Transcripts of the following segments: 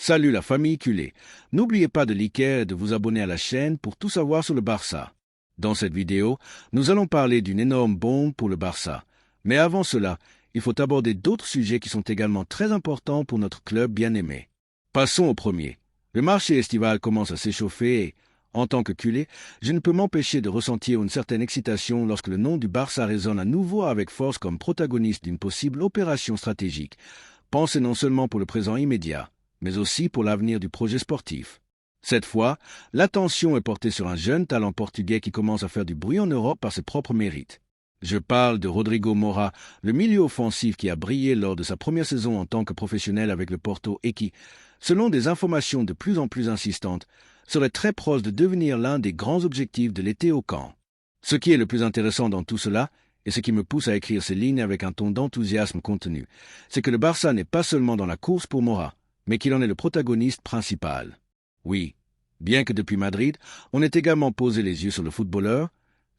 Salut la famille culée. N'oubliez pas de liker et de vous abonner à la chaîne pour tout savoir sur le Barça. Dans cette vidéo, nous allons parler d'une énorme bombe pour le Barça. Mais avant cela, il faut aborder d'autres sujets qui sont également très importants pour notre club bien-aimé. Passons au premier. Le marché estival commence à s'échauffer et, en tant que culé, je ne peux m'empêcher de ressentir une certaine excitation lorsque le nom du Barça résonne à nouveau avec force comme protagoniste d'une possible opération stratégique. Pensez non seulement pour le présent immédiat, mais aussi pour l'avenir du projet sportif. Cette fois, l'attention est portée sur un jeune talent portugais qui commence à faire du bruit en Europe par ses propres mérites. Je parle de Rodrigo Moura, le milieu offensif qui a brillé lors de sa première saison en tant que professionnel avec le Porto et qui, selon des informations de plus en plus insistantes, serait très proche de devenir l'un des grands objectifs de l'été au camp. Ce qui est le plus intéressant dans tout cela, et ce qui me pousse à écrire ces lignes avec un ton d'enthousiasme contenu, c'est que le Barça n'est pas seulement dans la course pour Moura, mais qu'il en est le protagoniste principal. Oui, bien que depuis Madrid, on ait également posé les yeux sur le footballeur,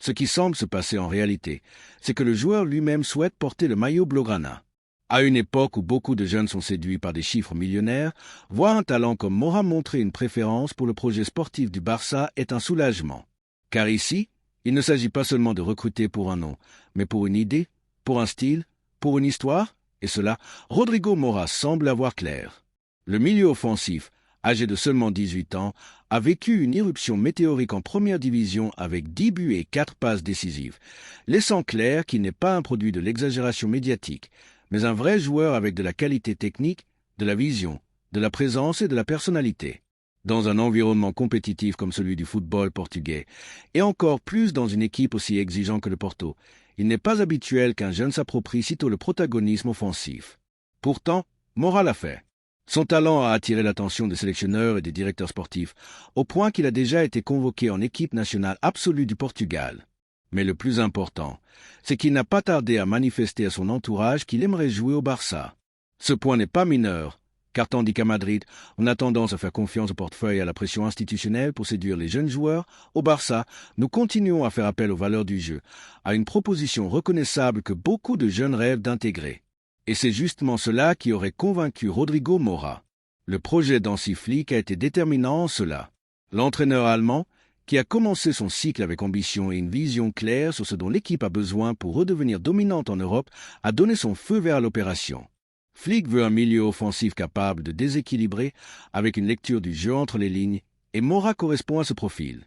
ce qui semble se passer en réalité, c'est que le joueur lui-même souhaite porter le maillot blaugrana. À une époque où beaucoup de jeunes sont séduits par des chiffres millionnaires, voir un talent comme Moura montrer une préférence pour le projet sportif du Barça est un soulagement. Car ici, il ne s'agit pas seulement de recruter pour un nom, mais pour une idée, pour un style, pour une histoire, et cela, Rodrigo Moura semble avoir clair. Le milieu offensif, âgé de seulement 18 ans, a vécu une irruption météorique en première division avec 10 buts et 4 passes décisives, laissant clair qu'il n'est pas un produit de l'exagération médiatique, mais un vrai joueur avec de la qualité technique, de la vision, de la présence et de la personnalité. Dans un environnement compétitif comme celui du football portugais, et encore plus dans une équipe aussi exigeante que le Porto, il n'est pas habituel qu'un jeune s'approprie sitôt le protagonisme offensif. Pourtant, Moura l'a fait. Son talent a attiré l'attention des sélectionneurs et des directeurs sportifs, au point qu'il a déjà été convoqué en équipe nationale absolue du Portugal. Mais le plus important, c'est qu'il n'a pas tardé à manifester à son entourage qu'il aimerait jouer au Barça. Ce point n'est pas mineur, car tandis qu'à Madrid, on a tendance à faire confiance au portefeuille et à la pression institutionnelle pour séduire les jeunes joueurs, au Barça, nous continuons à faire appel aux valeurs du jeu, à une proposition reconnaissable que beaucoup de jeunes rêvent d'intégrer. Et c'est justement cela qui aurait convaincu Rodrigo Moura. Le projet d'Hansi Flick a été déterminant en cela. L'entraîneur allemand, qui a commencé son cycle avec ambition et une vision claire sur ce dont l'équipe a besoin pour redevenir dominante en Europe, a donné son feu vert à l'opération. Flick veut un milieu offensif capable de déséquilibrer avec une lecture du jeu entre les lignes, et Moura correspond à ce profil.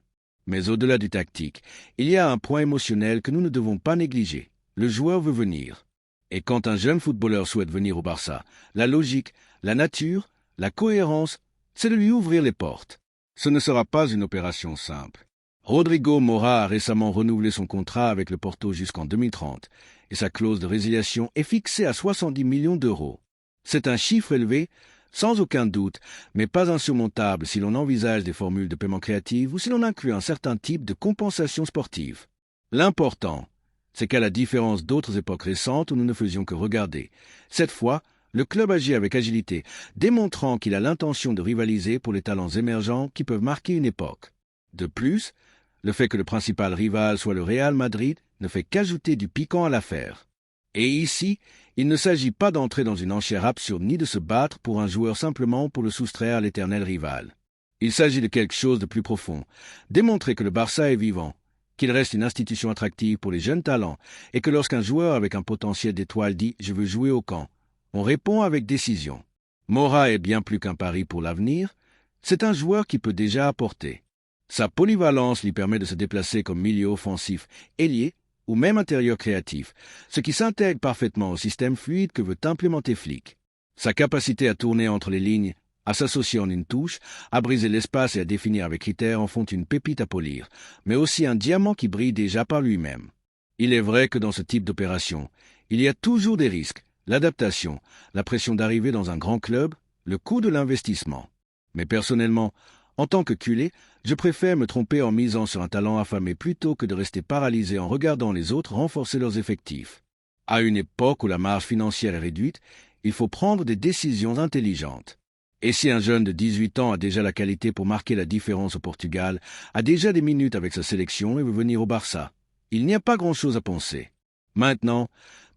Mais au-delà du tactique, il y a un point émotionnel que nous ne devons pas négliger. Le joueur veut venir. Et quand un jeune footballeur souhaite venir au Barça, la logique, la nature, la cohérence, c'est de lui ouvrir les portes. Ce ne sera pas une opération simple. Rodrigo Moura a récemment renouvelé son contrat avec le Porto jusqu'en 2030, et sa clause de résiliation est fixée à 70 millions d'euros. C'est un chiffre élevé, sans aucun doute, mais pas insurmontable si l'on envisage des formules de paiement créatives ou si l'on inclut un certain type de compensation sportive. L'important, c'est qu'à la différence d'autres époques récentes où nous ne faisions que regarder, cette fois, le club agit avec agilité, démontrant qu'il a l'intention de rivaliser pour les talents émergents qui peuvent marquer une époque. De plus, le fait que le principal rival soit le Real Madrid ne fait qu'ajouter du piquant à l'affaire. Et ici, il ne s'agit pas d'entrer dans une enchère absurde ni de se battre pour un joueur simplement pour le soustraire à l'éternel rival. Il s'agit de quelque chose de plus profond, démontrer que le Barça est vivant, qu'il reste une institution attractive pour les jeunes talents et que lorsqu'un joueur avec un potentiel d'étoile dit « je veux jouer au camp », on répond avec décision. Moura est bien plus qu'un pari pour l'avenir, c'est un joueur qui peut déjà apporter. Sa polyvalence lui permet de se déplacer comme milieu offensif, ailier ou même intérieur créatif, ce qui s'intègre parfaitement au système fluide que veut implémenter Flick. Sa capacité à tourner entre les lignes, à s'associer en une touche, à briser l'espace et à définir avec critères en font une pépite à polir, mais aussi un diamant qui brille déjà par lui-même. Il est vrai que dans ce type d'opération, il y a toujours des risques, l'adaptation, la pression d'arriver dans un grand club, le coût de l'investissement. Mais personnellement, en tant que culé, je préfère me tromper en misant sur un talent affamé plutôt que de rester paralysé en regardant les autres renforcer leurs effectifs. À une époque où la marge financière est réduite, il faut prendre des décisions intelligentes. Et si un jeune de 18 ans a déjà la qualité pour marquer la différence au Portugal, a déjà des minutes avec sa sélection et veut venir au Barça, il n'y a pas grand-chose à penser. Maintenant,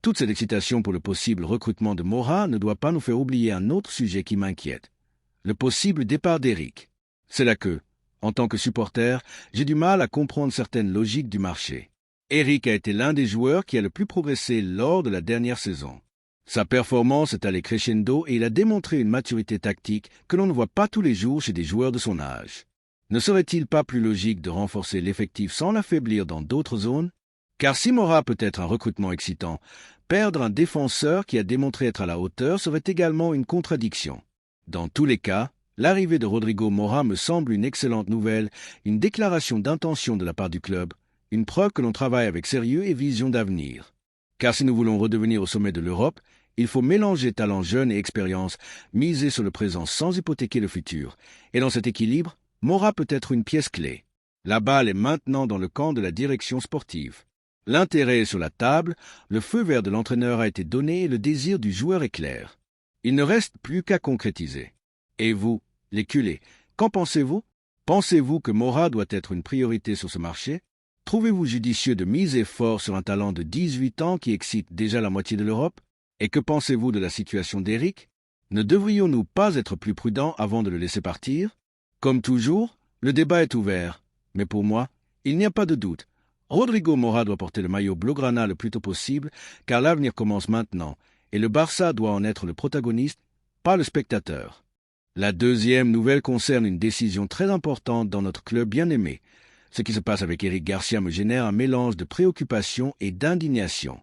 toute cette excitation pour le possible recrutement de Moura ne doit pas nous faire oublier un autre sujet qui m'inquiète. le possible départ d'Eric. C'est là que, en tant que supporter, j'ai du mal à comprendre certaines logiques du marché. Eric a été l'un des joueurs qui a le plus progressé lors de la dernière saison. Sa performance est allée crescendo et il a démontré une maturité tactique que l'on ne voit pas tous les jours chez des joueurs de son âge. Ne serait-il pas plus logique de renforcer l'effectif sans l'affaiblir dans d'autres zones? Car si Mora peut être un recrutement excitant, perdre un défenseur qui a démontré être à la hauteur serait également une contradiction. Dans tous les cas, l'arrivée de Rodrigo Mora me semble une excellente nouvelle, une déclaration d'intention de la part du club, une preuve que l'on travaille avec sérieux et vision d'avenir. Car si nous voulons redevenir au sommet de l'Europe, il faut mélanger talent jeune et expérience, miser sur le présent sans hypothéquer le futur. Et dans cet équilibre, Mora peut être une pièce clé. La balle est maintenant dans le camp de la direction sportive. L'intérêt est sur la table, le feu vert de l'entraîneur a été donné et le désir du joueur est clair. Il ne reste plus qu'à concrétiser. Et vous, les culés, qu'en pensez-vous? Pensez-vous que Mora doit être une priorité sur ce marché? Trouvez-vous judicieux de miser fort sur un talent de 18 ans qui excite déjà la moitié de l'Europe? Et que pensez-vous de la situation d'Eric? Ne devrions-nous pas être plus prudents avant de le laisser partir? Comme toujours, le débat est ouvert. Mais pour moi, il n'y a pas de doute. Rodrigo Mora doit porter le maillot blaugrana le plus tôt possible, car l'avenir commence maintenant, et le Barça doit en être le protagoniste, pas le spectateur. La deuxième nouvelle concerne une décision très importante dans notre club bien-aimé. Ce qui se passe avec Eric Garcia me génère un mélange de préoccupation et d'indignation.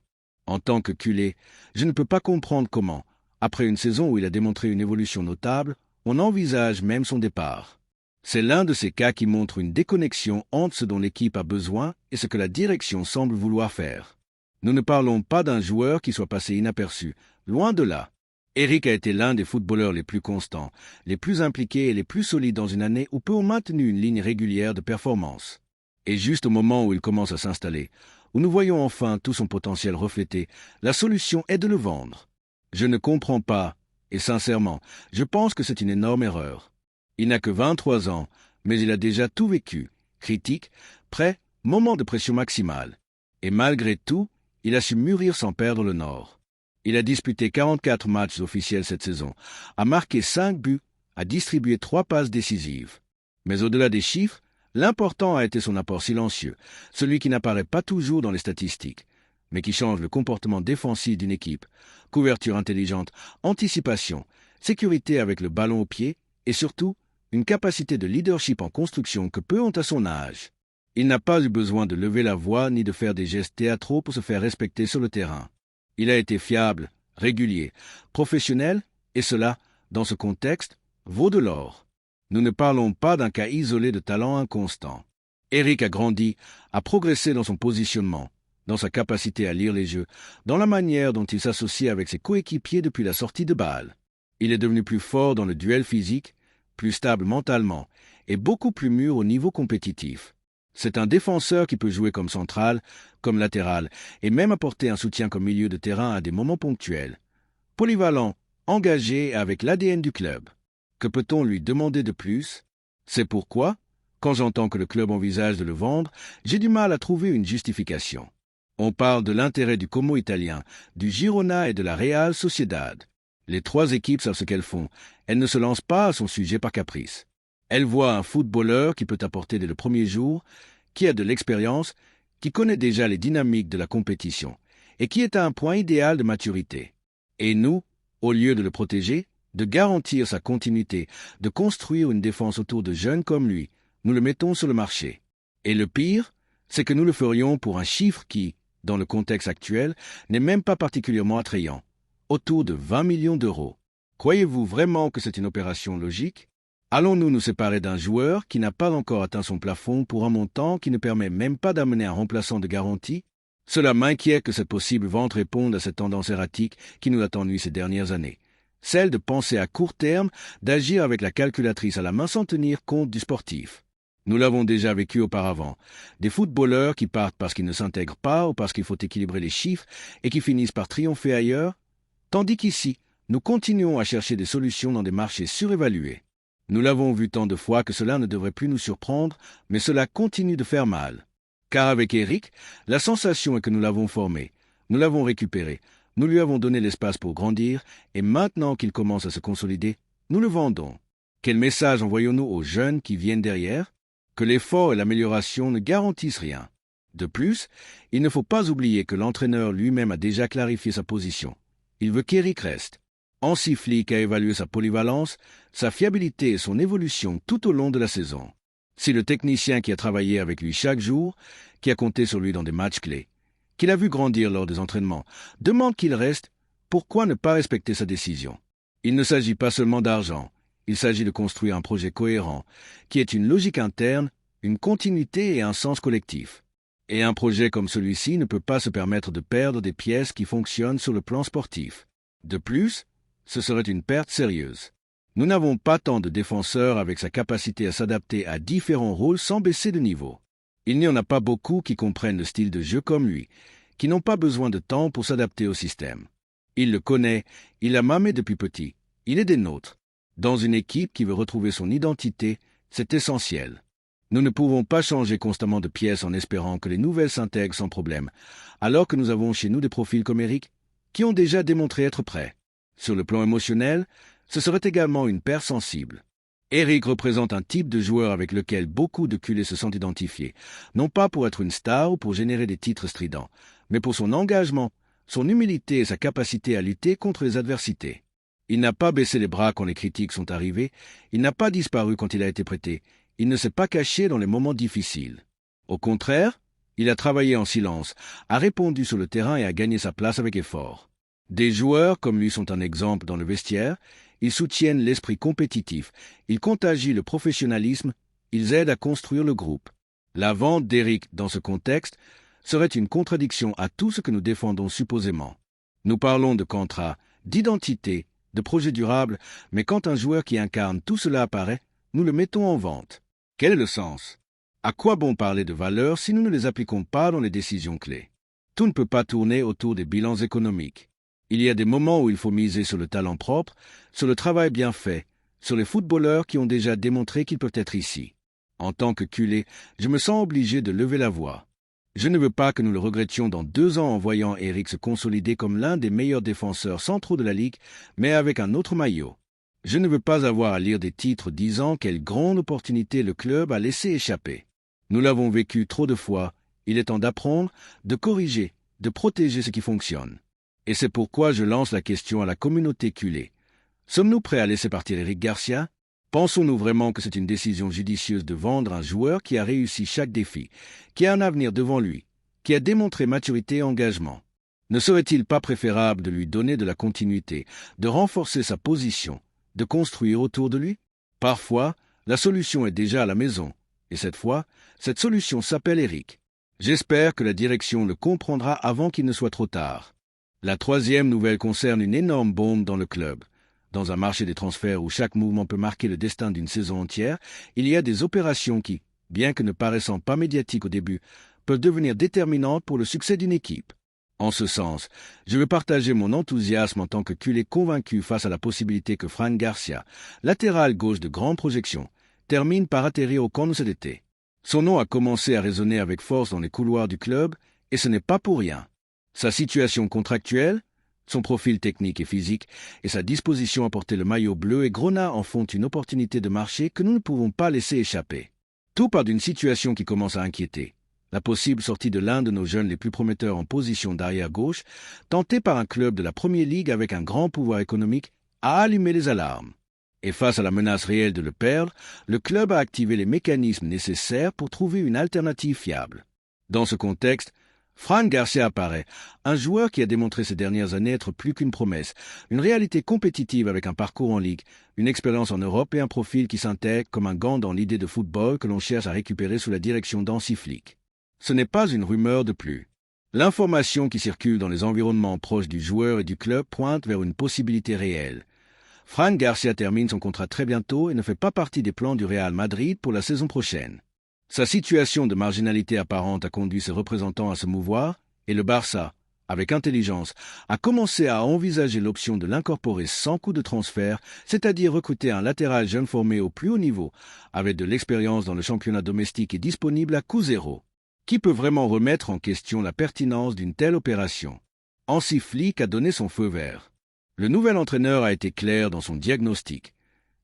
En tant que culé, je ne peux pas comprendre comment, après une saison où il a démontré une évolution notable, on envisage même son départ. C'est l'un de ces cas qui montre une déconnexion entre ce dont l'équipe a besoin et ce que la direction semble vouloir faire. Nous ne parlons pas d'un joueur qui soit passé inaperçu, loin de là. Eric a été l'un des footballeurs les plus constants, les plus impliqués et les plus solides dans une année où peu ont maintenu une ligne régulière de performance. Et juste au moment où il commence à s'installer, où nous voyons enfin tout son potentiel reflété, la solution est de le vendre. Je ne comprends pas, et sincèrement, je pense que c'est une énorme erreur. Il n'a que 23 ans, mais il a déjà tout vécu. Critique, prêt, moment de pression maximale. Et malgré tout, il a su mûrir sans perdre le nord. Il a disputé 44 matchs officiels cette saison, a marqué 5 buts, a distribué 3 passes décisives. Mais au-delà des chiffres, l'important a été son apport silencieux, celui qui n'apparaît pas toujours dans les statistiques, mais qui change le comportement défensif d'une équipe. Couverture intelligente, anticipation, sécurité avec le ballon au pied et surtout, une capacité de leadership en construction que peu ont à son âge. Il n'a pas eu besoin de lever la voix ni de faire des gestes théâtraux pour se faire respecter sur le terrain. Il a été fiable, régulier, professionnel, et cela, dans ce contexte, vaut de l'or. Nous ne parlons pas d'un cas isolé de talent inconstant. Eric a grandi, a progressé dans son positionnement, dans sa capacité à lire les jeux, dans la manière dont il s'associe avec ses coéquipiers depuis la sortie de Bâle. Il est devenu plus fort dans le duel physique, plus stable mentalement et beaucoup plus mûr au niveau compétitif. C'est un défenseur qui peut jouer comme central, comme latéral et même apporter un soutien comme milieu de terrain à des moments ponctuels. Polyvalent, engagé avec l'ADN du club. Que peut-on lui demander de plus? C'est pourquoi, quand j'entends que le club envisage de le vendre, j'ai du mal à trouver une justification. On parle de l'intérêt du Como italien, du Girona et de la Real Sociedad. Les 3 équipes savent ce qu'elles font. Elles ne se lancent pas à son sujet par caprice. Elles voient un footballeur qui peut apporter dès le premier jour, qui a de l'expérience, qui connaît déjà les dynamiques de la compétition et qui est à un point idéal de maturité. Et nous, au lieu de le protéger, de garantir sa continuité, de construire une défense autour de jeunes comme lui, nous le mettons sur le marché. Et le pire, c'est que nous le ferions pour un chiffre qui, dans le contexte actuel, n'est même pas particulièrement attrayant. Autour de 20 millions d'euros. Croyez-vous vraiment que c'est une opération logique? Allons-nous nous séparer d'un joueur qui n'a pas encore atteint son plafond pour un montant qui ne permet même pas d'amener un remplaçant de garantie? Cela m'inquiète que cette possible vente réponde à cette tendance erratique qui nous a ennuyé ces dernières années. Celle de penser à court terme, d'agir avec la calculatrice à la main sans tenir compte du sportif. Nous l'avons déjà vécu auparavant. Des footballeurs qui partent parce qu'ils ne s'intègrent pas ou parce qu'il faut équilibrer les chiffres et qui finissent par triompher ailleurs. Tandis qu'ici, nous continuons à chercher des solutions dans des marchés surévalués. Nous l'avons vu tant de fois que cela ne devrait plus nous surprendre, mais cela continue de faire mal. Car avec Eric, la sensation est que nous l'avons formé, nous l'avons récupéré, nous lui avons donné l'espace pour grandir, et maintenant qu'il commence à se consolider, nous le vendons. Quel message envoyons-nous aux jeunes qui viennent derrière? Que l'effort et l'amélioration ne garantissent rien. De plus, il ne faut pas oublier que l'entraîneur lui-même a déjà clarifié sa position. Il veut qu'Eric reste. Hansi Flick a évalué sa polyvalence, sa fiabilité et son évolution tout au long de la saison. Si le technicien qui a travaillé avec lui chaque jour, qui a compté sur lui dans des matchs clés, qu'il a vu grandir lors des entraînements, demande qu'il reste, pourquoi ne pas respecter sa décision? Il ne s'agit pas seulement d'argent, il s'agit de construire un projet cohérent, qui ait une logique interne, une continuité et un sens collectif. Et un projet comme celui-ci ne peut pas se permettre de perdre des pièces qui fonctionnent sur le plan sportif. De plus, ce serait une perte sérieuse. Nous n'avons pas tant de défenseurs avec sa capacité à s'adapter à différents rôles sans baisser de niveau. Il n'y en a pas beaucoup qui comprennent le style de jeu comme lui, qui n'ont pas besoin de temps pour s'adapter au système. Il le connaît, il l'a mamé depuis petit, il est des nôtres. Dans une équipe qui veut retrouver son identité, c'est essentiel. Nous ne pouvons pas changer constamment de pièces en espérant que les nouvelles s'intègrent sans problème, alors que nous avons chez nous des profils comme Eric, qui ont déjà démontré être prêts. Sur le plan émotionnel, ce serait également une paire sensible. Eric représente un type de joueur avec lequel beaucoup de culés se sentent identifiés, non pas pour être une star ou pour générer des titres stridents, mais pour son engagement, son humilité et sa capacité à lutter contre les adversités. Il n'a pas baissé les bras quand les critiques sont arrivées, il n'a pas disparu quand il a été prêté, il ne s'est pas caché dans les moments difficiles. Au contraire, il a travaillé en silence, a répondu sur le terrain et a gagné sa place avec effort. Des joueurs comme lui sont un exemple dans le vestiaire, ils soutiennent l'esprit compétitif, ils contagient le professionnalisme, ils aident à construire le groupe. La vente d'Eric dans ce contexte serait une contradiction à tout ce que nous défendons supposément. Nous parlons de contrat, d'identité, de projet durable, mais quand un joueur qui incarne tout cela apparaît, nous le mettons en vente. Quel est le sens? À quoi bon parler de valeurs si nous ne les appliquons pas dans les décisions clés? Tout ne peut pas tourner autour des bilans économiques. Il y a des moments où il faut miser sur le talent propre, sur le travail bien fait, sur les footballeurs qui ont déjà démontré qu'ils peuvent être ici. En tant que culé, je me sens obligé de lever la voix. Je ne veux pas que nous le regrettions dans 2 ans en voyant Eric se consolider comme l'un des meilleurs défenseurs centraux de la Ligue, mais avec un autre maillot. Je ne veux pas avoir à lire des titres disant quelle grande opportunité le club a laissé échapper. Nous l'avons vécu trop de fois, il est temps d'apprendre, de corriger, de protéger ce qui fonctionne. Et c'est pourquoi je lance la question à la communauté culée. Sommes-nous prêts à laisser partir Eric Garcia? Pensons-nous vraiment que c'est une décision judicieuse de vendre un joueur qui a réussi chaque défi, qui a un avenir devant lui, qui a démontré maturité et engagement? Ne serait-il pas préférable de lui donner de la continuité, de renforcer sa position, de construire autour de lui? Parfois, la solution est déjà à la maison, et cette fois, cette solution s'appelle Eric. J'espère que la direction le comprendra avant qu'il ne soit trop tard. La 3e nouvelle concerne une énorme bombe dans le club. Dans un marché des transferts où chaque mouvement peut marquer le destin d'une saison entière, il y a des opérations qui, bien que ne paraissant pas médiatiques au début, peuvent devenir déterminantes pour le succès d'une équipe. En ce sens, je veux partager mon enthousiasme en tant que culé convaincu face à la possibilité que Fran Garcia, latéral gauche de grande projection, termine par atterrir au camp de cet été. Son nom a commencé à résonner avec force dans les couloirs du club, et ce n'est pas pour rien. Sa situation contractuelle, son profil technique et physique, et sa disposition à porter le maillot bleu et Grenat en font une opportunité de marché que nous ne pouvons pas laisser échapper. Tout part d'une situation qui commence à inquiéter. La possible sortie de l'un de nos jeunes les plus prometteurs en position d'arrière-gauche, tenté par un club de la Premier League avec un grand pouvoir économique, a allumé les alarmes. Et face à la menace réelle de le perdre, le club a activé les mécanismes nécessaires pour trouver une alternative fiable. Dans ce contexte, Fran Garcia apparaît, un joueur qui a démontré ces dernières années être plus qu'une promesse, une réalité compétitive avec un parcours en Ligue, une expérience en Europe et un profil qui s'intègre comme un gant dans l'idée de football que l'on cherche à récupérer sous la direction d'Hansi Flick. Ce n'est pas une rumeur de plus. L'information qui circule dans les environnements proches du joueur et du club pointe vers une possibilité réelle. Fran Garcia termine son contrat très bientôt et ne fait pas partie des plans du Real Madrid pour la saison prochaine. Sa situation de marginalité apparente a conduit ses représentants à se mouvoir, et le Barça, avec intelligence, a commencé à envisager l'option de l'incorporer sans coût de transfert, c'est-à-dire recruter un latéral jeune formé au plus haut niveau, avec de l'expérience dans le championnat domestique et disponible à coût zéro. Qui peut vraiment remettre en question la pertinence d'une telle opération? Hansi Flick a donné son feu vert. Le nouvel entraîneur a été clair dans son diagnostic.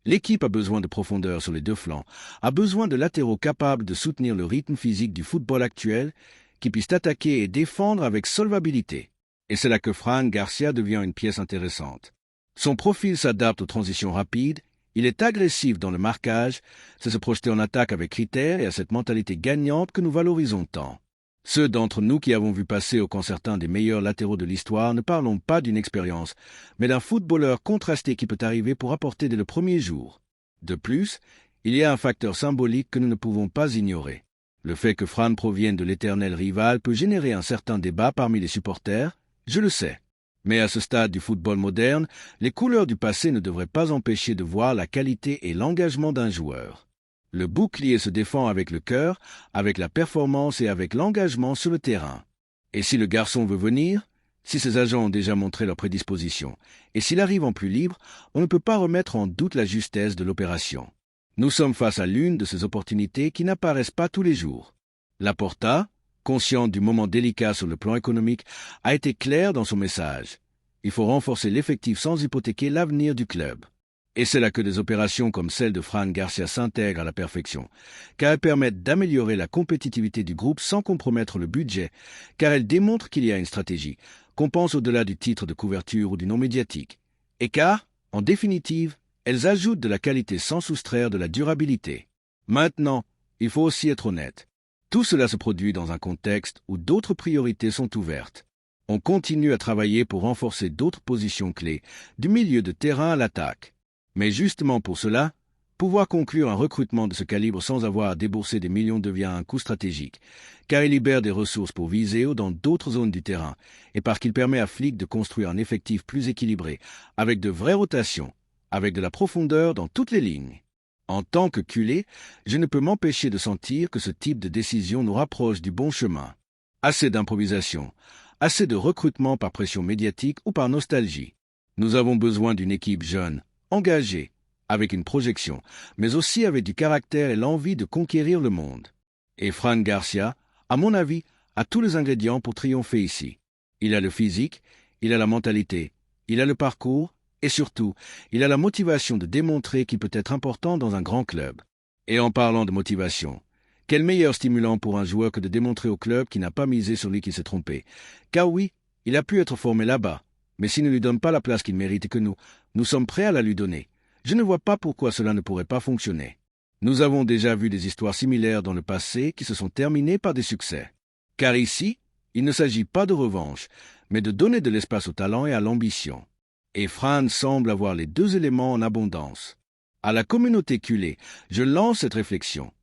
L'équipe a besoin de profondeur sur les deux flancs, a besoin de latéraux capables de soutenir le rythme physique du football actuel, qui puissent attaquer et défendre avec solvabilité. Et c'est là que Fran Garcia devient une pièce intéressante. Son profil s'adapte aux transitions rapides, il est agressif dans le marquage, c'est se projeter en attaque avec critères et à cette mentalité gagnante que nous valorisons tant. Ceux d'entre nous qui avons vu passer au camp certains des meilleurs latéraux de l'histoire ne parlons pas d'une expérience, mais d'un footballeur contrasté qui peut arriver pour apporter dès le premier jour. De plus, il y a un facteur symbolique que nous ne pouvons pas ignorer. Le fait que Fran provienne de l'éternel rival peut générer un certain débat parmi les supporters, je le sais. Mais à ce stade du football moderne, les couleurs du passé ne devraient pas empêcher de voir la qualité et l'engagement d'un joueur. Le bouclier se défend avec le cœur, avec la performance et avec l'engagement sur le terrain. Et si le garçon veut venir, si ses agents ont déjà montré leur prédisposition, et s'il arrive en plus libre, on ne peut pas remettre en doute la justesse de l'opération. Nous sommes face à l'une de ces opportunités qui n'apparaissent pas tous les jours. Laporta, consciente du moment délicat sur le plan économique, a été claire dans son message. Il faut renforcer l'effectif sans hypothéquer l'avenir du club. Et c'est là que des opérations comme celle de Fran Garcia s'intègrent à la perfection, car elles permettent d'améliorer la compétitivité du groupe sans compromettre le budget, car elles démontrent qu'il y a une stratégie, qu'on pense au-delà du titre de couverture ou du nom médiatique, et car, en définitive, elles ajoutent de la qualité sans soustraire de la durabilité. Maintenant, il faut aussi être honnête. Tout cela se produit dans un contexte où d'autres priorités sont ouvertes. On continue à travailler pour renforcer d'autres positions clés, du milieu de terrain à l'attaque. Mais justement pour cela, pouvoir conclure un recrutement de ce calibre sans avoir à débourser des millions devient un coût stratégique, car il libère des ressources pour Viseu dans d'autres zones du terrain, et parce qu'il permet à Flick de construire un effectif plus équilibré, avec de vraies rotations, avec de la profondeur dans toutes les lignes. En tant que culé, je ne peux m'empêcher de sentir que ce type de décision nous rapproche du bon chemin. Assez d'improvisation, assez de recrutement par pression médiatique ou par nostalgie. Nous avons besoin d'une équipe jeune, engagée, avec une projection, mais aussi avec du caractère et l'envie de conquérir le monde. Et Fran Garcia, à mon avis, a tous les ingrédients pour triompher ici. Il a le physique, il a la mentalité, il a le parcours, et surtout, il a la motivation de démontrer qu'il peut être important dans un grand club. Et en parlant de motivation, quel meilleur stimulant pour un joueur que de démontrer au club qu'il n'a pas misé sur lui qui s'est trompé. Car oui, il a pu être formé là-bas, mais s'il ne lui donne pas la place qu'il mérite et que nous sommes prêts à la lui donner, je ne vois pas pourquoi cela ne pourrait pas fonctionner. Nous avons déjà vu des histoires similaires dans le passé qui se sont terminées par des succès. Car ici, il ne s'agit pas de revanche, mais de donner de l'espace au talent et à l'ambition. Et Fran semble avoir les deux éléments en abondance. À la communauté culée, je lance cette réflexion.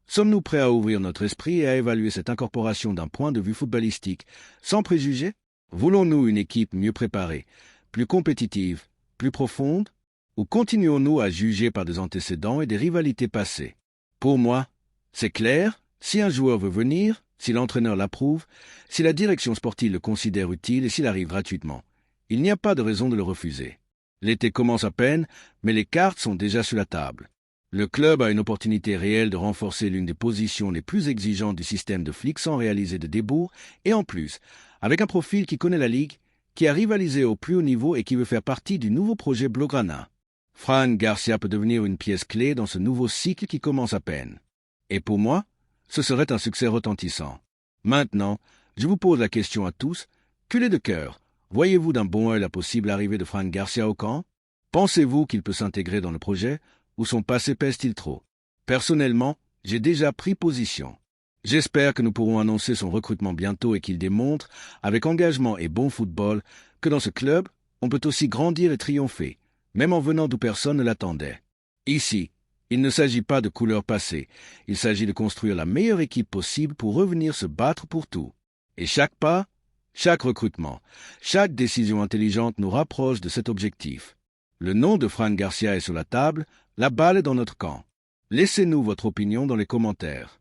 Sommes-nous prêts à ouvrir notre esprit et à évaluer cette incorporation d'un point de vue footballistique, sans préjugés? Voulons-nous une équipe mieux préparée, plus compétitive, plus profonde? Ou continuons-nous à juger par des antécédents et des rivalités passées? Pour moi, c'est clair, si un joueur veut venir, si l'entraîneur l'approuve, si la direction sportive le considère utile et s'il arrive gratuitement, il n'y a pas de raison de le refuser. L'été commence à peine, mais les cartes sont déjà sur la table. Le club a une opportunité réelle de renforcer l'une des positions les plus exigeantes du système de Flick sans réaliser de débours, et en plus, avec un profil qui connaît la Ligue, qui a rivalisé au plus haut niveau et qui veut faire partie du nouveau projet Blaugrana. Fran Garcia peut devenir une pièce clé dans ce nouveau cycle qui commence à peine. Et pour moi, ce serait un succès retentissant. Maintenant, je vous pose la question à tous, culés de cœur, voyez-vous d'un bon œil la possible arrivée de Fran Garcia au camp? Pensez-vous qu'il peut s'intégrer dans le projet, ou son passé pèse-t-il trop? Personnellement, j'ai déjà pris position. J'espère que nous pourrons annoncer son recrutement bientôt et qu'il démontre, avec engagement et bon football, que dans ce club, on peut aussi grandir et triompher, même en venant d'où personne ne l'attendait. Ici, il ne s'agit pas de couleur passée, il s'agit de construire la meilleure équipe possible pour revenir se battre pour tout. Et chaque pas, chaque recrutement, chaque décision intelligente nous rapproche de cet objectif. Le nom de Fran Garcia est sur la table, la balle est dans notre camp. Laissez-nous votre opinion dans les commentaires.